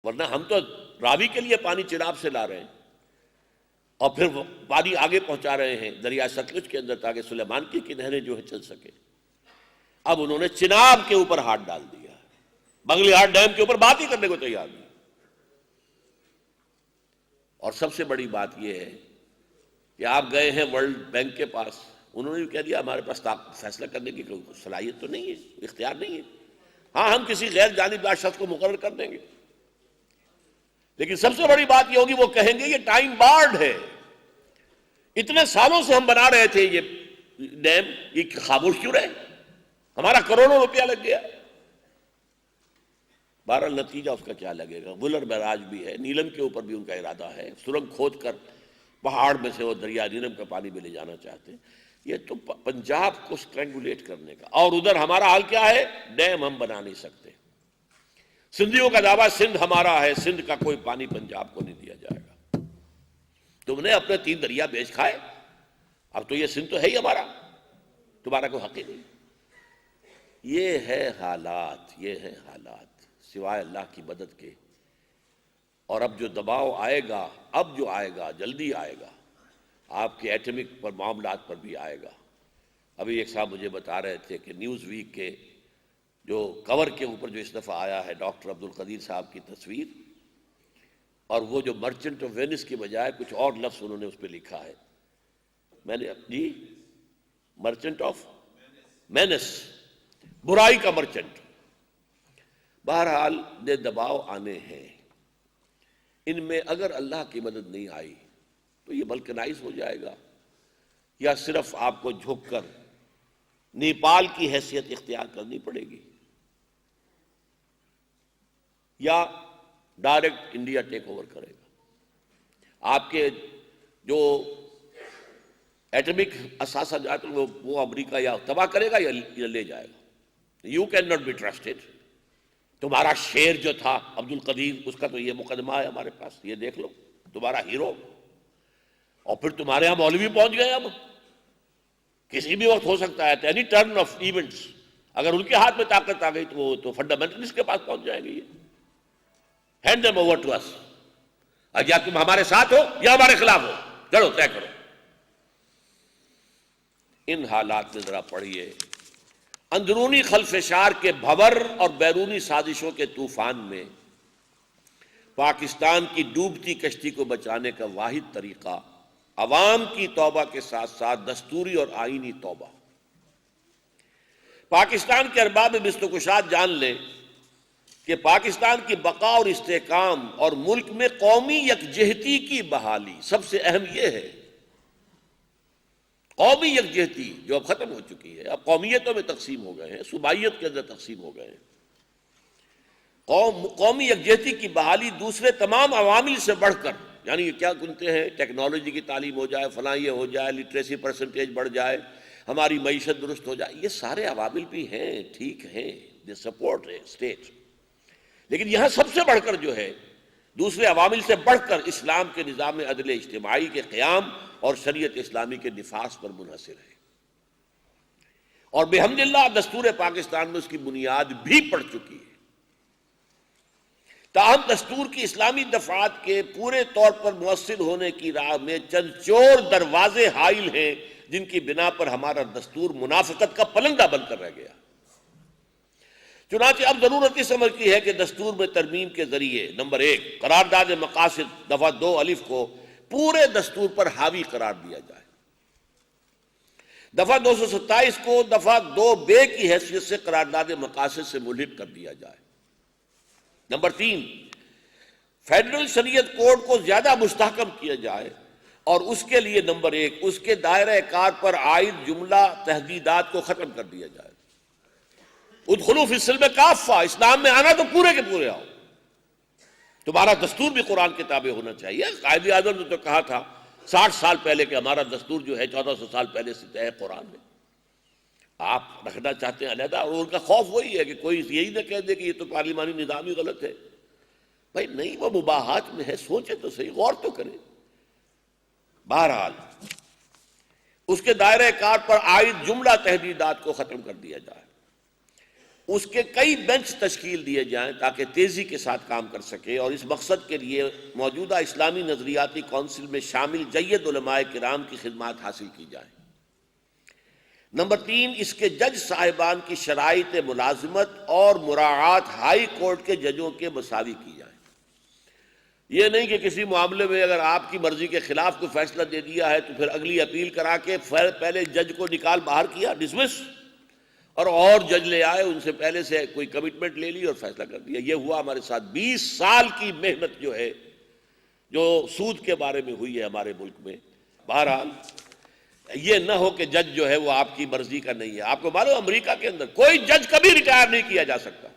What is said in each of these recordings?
ورنہ ہم تو راوی کے لیے پانی چناب سے لا رہے ہیں اور پھر وہ پانی آگے پہنچا رہے ہیں دریا ستلج کے اندر تاکہ سلیمان کی نہریں جو ہے چل سکے. اب انہوں نے چناب کے اوپر ہاتھ ڈال دیا، بنگلی ہاٹ ڈیم کے اوپر بات ہی کرنے کو تیار نہیں. اور سب سے بڑی بات یہ ہے کہ آپ گئے ہیں ورلڈ بینک کے پاس، انہوں نے بھی کہہ دیا ہمارے پاس فیصلہ کرنے کی کوئی صلاحیت تو نہیں ہے، اختیار نہیں ہے. ہاں ہم کسی غیر جانبدار شخص کو مقرر کر دیں گے، لیکن سب سے بڑی بات یہ ہوگی وہ کہیں گے یہ ٹائم بارڈ ہے، اتنے سالوں سے ہم بنا رہے تھے یہ ڈیم، یہ خاموش کیوں رہے؟ ہمارا کروڑوں روپیہ لگ گیا. بہرحال نتیجہ اس کا کیا لگے گا؟ ولر بیراج بھی ہے، نیلم کے اوپر بھی ان کا ارادہ ہے، سرنگ کھود کر پہاڑ میں سے وہ دریا نیلم کا پانی بھی لے جانا چاہتے ہیں. یہ تو پنجاب کو سٹرینگولیٹ کرنے کا. اور ادھر ہمارا حال کیا ہے؟ ڈیم ہم بنا نہیں سکتے. سندھیوں کا دعویٰ سندھ ہمارا ہے، سندھ کا کوئی پانی پنجاب کو نہیں دیا جائے گا. تم نے اپنے 3 دریا بیچ کھائے، اب تو یہ سندھ تو ہے ہی ہمارا، تمہارا کوئی حق ہی نہیں. یہ ہے حالات، یہ ہے حالات سوائے اللہ کی مدد کے. اور اب جو دباؤ آئے گا، اب جو آئے گا جلدی آئے گا، آپ کے ایٹمک پر معاملات پر بھی آئے گا. ابھی ایک صاحب مجھے بتا رہے تھے کہ نیوز ویک کے جو کور کے اوپر جو اس دفعہ آیا ہے ڈاکٹر عبد القدیر صاحب کی تصویر، اور وہ جو مرچنٹ آف وینس کی بجائے کچھ اور لفظ انہوں نے اس پہ لکھا ہے. میں نے جی مرچنٹ آف مینس، برائی کا مرچنٹ. بہرحال یہ دباؤ آنے ہیں، ان میں اگر اللہ کی مدد نہیں آئی تو یہ بلکنائز ہو جائے گا، یا صرف آپ کو جھک کر نیپال کی حیثیت اختیار کرنی پڑے گی، یا ڈائریکٹ انڈیا ٹیک اوور کرے گا. آپ کے جو ایٹمک اثاثہ جات وہ امریکہ یا تباہ کرے گا یا لے جائے گا. You can not be trusted. تمہارا شیر جو تھا عبد القدیر، اس کا تو یہ مقدمہ ہے ہمارے پاس، یہ دیکھ لو تمہارا ہیرو. اور پھر تمہارے ہاں مولوی پہنچ گئے، اب کسی بھی وقت ہو سکتا ہے، اینی ٹرن آف ایونٹس. اگر ان کے ہاتھ میں طاقت آ گئی تو وہ تو فنڈامنٹلسٹ کے پاس پہنچ جائیں گے. یہ ہینڈ دیم اوور ٹو اس. یا تم ہمارے ساتھ ہو یا ہمارے خلاف ہو، چلو طے کرو. ان حالات میں ذرا پڑھیے، اندرونی خلفشار کے بھور اور بیرونی سازشوں کے طوفان میں پاکستان کی ڈوبتی کشتی کو بچانے کا واحد طریقہ عوام کی توبہ کے ساتھ ساتھ دستوری اور آئینی توبہ. پاکستان کے ارباب بست و کشاد جان لیں کہ پاکستان کی بقا اور استحکام اور ملک میں قومی یکجہتی کی بحالی سب سے اہم یہ ہے. قومی یکجہتی جو اب ختم ہو چکی ہے، اب قومیتوں میں تقسیم ہو گئے ہیں، صوبائیت کے اندر تقسیم ہو گئے ہیں. قومی یکجہتی کی بحالی دوسرے تمام عوامل سے بڑھ کر، یعنی یہ کیا گنتے ہیں، ٹیکنالوجی کی تعلیم ہو جائے، فلاں یہ ہو جائے، لٹریسی پرسنٹیج بڑھ جائے، ہماری معیشت درست ہو جائے، یہ سارے عوامل بھی ہیں، ٹھیک ہیں، دے سپورٹ ہے اسٹیٹ. لیکن یہاں سب سے بڑھ کر جو ہے، دوسرے عوامل سے بڑھ کر اسلام کے نظام عدل اجتماعی کے قیام اور شریعت اسلامی کے نفاذ پر منحصر ہے. اور بحمداللہ دستور پاکستان میں اس کی بنیاد بھی پڑ چکی ہے. تاہم دستور کی اسلامی دفعات کے پورے طور پر مؤثر ہونے کی راہ میں چند چور دروازے حائل ہیں، جن کی بنا پر ہمارا دستور منافقت کا پلنگا بن کر رہ گیا. چنانچہ اب ضرورت اس عمل کی ہے کہ دستور میں ترمیم کے ذریعے نمبر 1 قرارداد مقاصد دفعہ 2 الف کو پورے دستور پر حاوی قرار دیا جائے. دفعہ 227 کو دفعہ 2 بے کی حیثیت سے قرارداد مقاصد سے ملحق کر دیا جائے. نمبر 3 فیڈرل شریعت کوڈ کو زیادہ مستحکم کیا جائے، اور اس کے لیے نمبر 1 اس کے دائرہ کار پر عائد جملہ تحدیدات کو ختم کر دیا جائے. ادخلوا فی السلم کافہ، اسلام میں آنا تو پورے کے پورے آؤ. تمہارا دستور بھی قرآن کے تابع ہونا چاہیے. قائد اعظم نے تو کہا تھا 60 سال پہلے کہ ہمارا دستور جو ہے 1400 سال پہلے سے طے ہے قرآن میں. آپ رکھنا چاہتے ہیں علیحدہ، اور ان کا خوف وہی ہے کہ کوئی یہی نہ کہہ دے کہ یہ تو پارلیمانی نظام ہی غلط ہے. بھائی نہیں، وہ مباحات میں ہے، سوچے تو صحیح، غور تو کریں. بہرحال اس کے دائرہ کار پر عائد جملہ تحدیدات کو ختم کر دیا جائے. اس کے کئی بینچ تشکیل دیے جائیں تاکہ تیزی کے ساتھ کام کر سکے، اور اس مقصد کے لیے موجودہ اسلامی نظریاتی کونسل میں شامل جید علماء کرام کی خدمات حاصل کی جائیں۔ نمبر 3، اس کے جج صاحبان کی شرائط ملازمت اور مراعات ہائی کورٹ کے ججوں کے مساوی کی جائیں۔ یہ نہیں کہ کسی معاملے میں اگر آپ کی مرضی کے خلاف کوئی فیصلہ دے دیا ہے تو پھر اگلی اپیل کرا کے پہلے جج کو نکال باہر کیا، ڈسمس، اور جج لے آئے، ان سے پہلے سے کوئی کمٹمنٹ لے لی اور فیصلہ کر دیا۔ یہ ہوا ہمارے ساتھ۔ 20 سال کی محنت جو ہے، جو سود کے بارے میں ہوئی ہے ہمارے ملک میں۔ بہرحال یہ نہ ہو کہ جج جو ہے وہ آپ کی مرضی کا نہیں ہے۔ آپ کو معلوم امریکہ کے اندر کوئی جج کبھی ریٹائر نہیں کیا جا سکتا،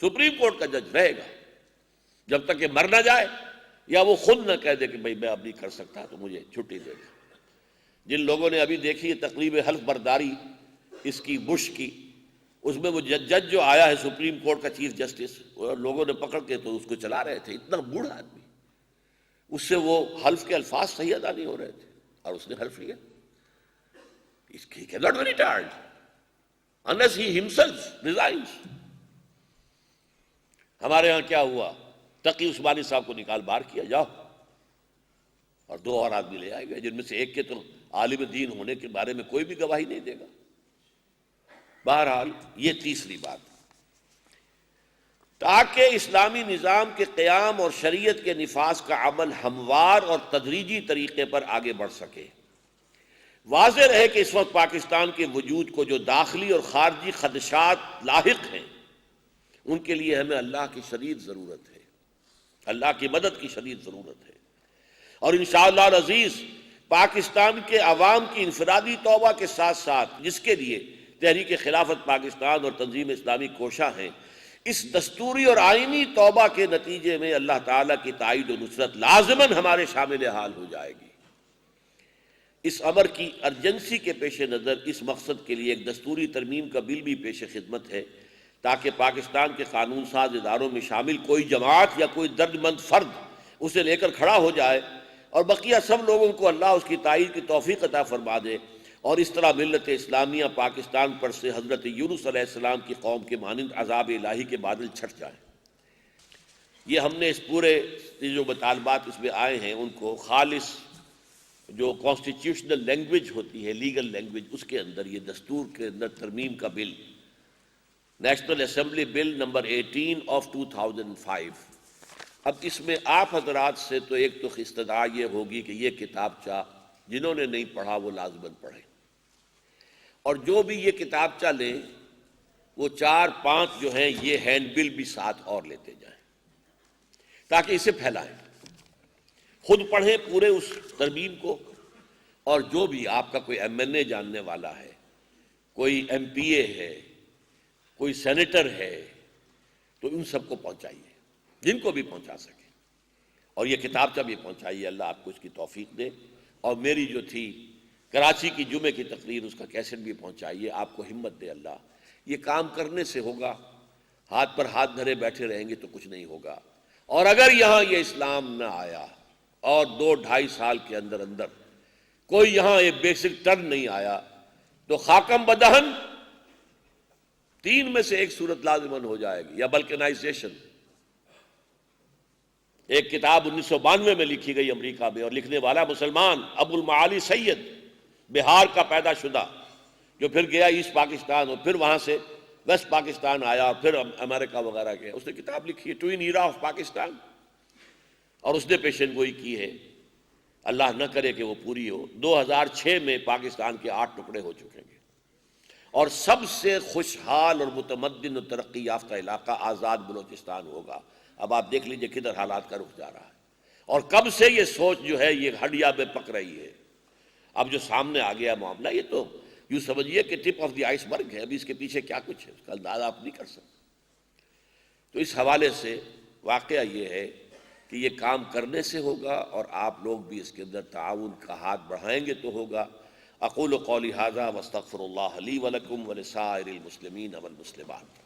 سپریم کورٹ کا جج رہے گا جب تک کہ مر نہ جائے یا وہ خود نہ کہہ دے کہ بھئی میں اب نہیں کر سکتا تو مجھے چھٹی دے دے۔ جن لوگوں نے ابھی دیکھی ہے تقریب حلف برداری اس کی بش کی، اس میں وہ جج جو آیا ہے سپریم کورٹ کا چیف جسٹس، لوگوں نے پکڑ کے تو اس کو چلا رہے تھے، اتنا بوڑھا آدمی، اس سے وہ حلف کے الفاظ صحیح ادا نہیں ہو رہے تھے، اور اس نے حلف لیا۔ He cannot be retired unless he himself resigns۔ ہمارے ہاں کیا ہوا؟ تقی عثمانی صاحب کو نکال باہر کیا، جاؤ، اور 2 اور آدمی لے آئے گئے، جن میں سے ایک کے تو عالم دین ہونے کے بارے میں کوئی بھی گواہی نہیں دے گا۔ بہرحال یہ تیسری بات، تاکہ اسلامی نظام کے قیام اور شریعت کے نفاذ کا عمل ہموار اور تدریجی طریقے پر آگے بڑھ سکے۔ واضح رہے کہ اس وقت پاکستان کے وجود کو جو داخلی اور خارجی خدشات لاحق ہیں، ان کے لیے ہمیں اللہ کی شدید ضرورت ہے، اللہ کی مدد کی شدید ضرورت ہے، اور انشاءاللہ العزیز پاکستان کے عوام کی انفرادی توبہ کے ساتھ ساتھ، جس کے لیے تحریک خلافت پاکستان اور تنظیم اسلامی کوشاں ہیں، اس دستوری اور آئینی توبہ کے نتیجے میں اللہ تعالیٰ کی تائید و نصرت لازماً ہمارے شامل حال ہو جائے گی۔ اس امر کی ارجنسی کے پیش نظر اس مقصد کے لیے ایک دستوری ترمیم کا بل بھی پیش خدمت ہے، تاکہ پاکستان کے قانون ساز اداروں میں شامل کوئی جماعت یا کوئی دردمند فرد اسے لے کر کھڑا ہو جائے، اور بقیہ سب لوگوں کو اللہ اس کی تائید کی توفیق عطا فرما دے، اور اس طرح ملت اسلامیہ پاکستان پر سے حضرت یونس علیہ السلام کی قوم کے مانند عذاب الہی کے بادل چھٹ جائیں۔ یہ ہم نے اس پورے جو مطالبات اس میں آئے ہیں ان کو خالص جو کانسٹیٹیوشنل لینگویج ہوتی ہے، لیگل لینگویج، اس کے اندر یہ دستور کے اندر ترمیم کا bill, national assembly bill number 18 of 2005۔ اب اس میں آپ حضرات سے تو ایک تو استدعا یہ ہوگی کہ یہ کتابچہ جنہوں نے نہیں پڑھا وہ لازماً پڑھیں، اور جو بھی یہ کتابچہ لیں وہ 4-5 جو ہیں یہ ہینڈ بل بھی ساتھ اور لیتے جائیں، تاکہ اسے پھیلائیں، خود پڑھیں پورے اس ترمیم کو، اور جو بھی آپ کا کوئی ایم این اے جاننے والا ہے، کوئی ایم پی اے ہے، کوئی سینیٹر ہے، تو ان سب کو پہنچائیے، جن کو بھی پہنچا سکے، اور یہ کتابچہ بھی پہنچائیے، اللہ آپ کو اس کی توفیق دے۔ اور میری جو تھی کراچی کی جمعے کی تقریر، اس کا کیسٹ بھی پہنچائیے، آپ کو ہمت دے اللہ۔ یہ کام کرنے سے ہوگا، ہاتھ پر ہاتھ دھرے بیٹھے رہیں گے تو کچھ نہیں ہوگا، اور اگر یہاں یہ اسلام نہ آیا اور 2-2.5 سال کے اندر اندر کوئی یہاں ایک بیسک ٹرن نہیں آیا تو خاکم بدہن 3 میں سے ایک صورت لازماً ہو جائے گی، یا بلکنائزیشن۔ ایک کتاب 1992 میں لکھی گئی امریکہ میں، اور لکھنے والا مسلمان ابو المعالی سید، بہار کا پیدا شدہ، جو پھر گیا ایسٹ پاکستان اور پھر وہاں سے ویسٹ پاکستان آیا اور پھر امریکہ وغیرہ گیا۔ اس نے کتاب لکھی ہے ٹوین ایرا آف پاکستان، اور اس نے پیشن گوئی کی ہے، اللہ نہ کرے کہ وہ پوری ہو، 2006 میں پاکستان کے 8 ٹکڑے ہو چکے ہیں، اور سب سے خوشحال اور متمدن اور ترقی یافتہ علاقہ آزاد بلوچستان ہوگا۔ اب آپ دیکھ لیجئے کدھر حالات کا رخ جا رہا ہے، اور کب سے یہ سوچ جو ہے یہ ہڈیا میں پک رہی ہے۔ اب جو سامنے آ گیا معاملہ، یہ تو یوں سمجھیے کہ ٹپ آف دی آئس برگ ہے، ابھی اس کے پیچھے کیا کچھ ہے اس کا اندازہ آپ نہیں کر سکتے۔ تو اس حوالے سے واقعہ یہ ہے کہ یہ کام کرنے سے ہوگا، اور آپ لوگ بھی اس کے اندر تعاون کا ہاتھ بڑھائیں گے تو ہوگا۔ اقول قولی ھذا واستغفر اللہ لی ولکم ولسائر المسلمین والمسلمات۔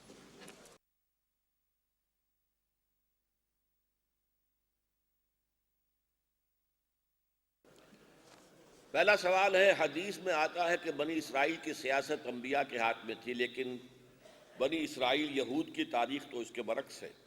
پہلا سوال ہے، حدیث میں آتا ہے کہ بنی اسرائیل کی سیاست انبیاء کے ہاتھ میں تھی، لیکن بنی اسرائیل یہود کی تاریخ تو اس کے برعکس ہے۔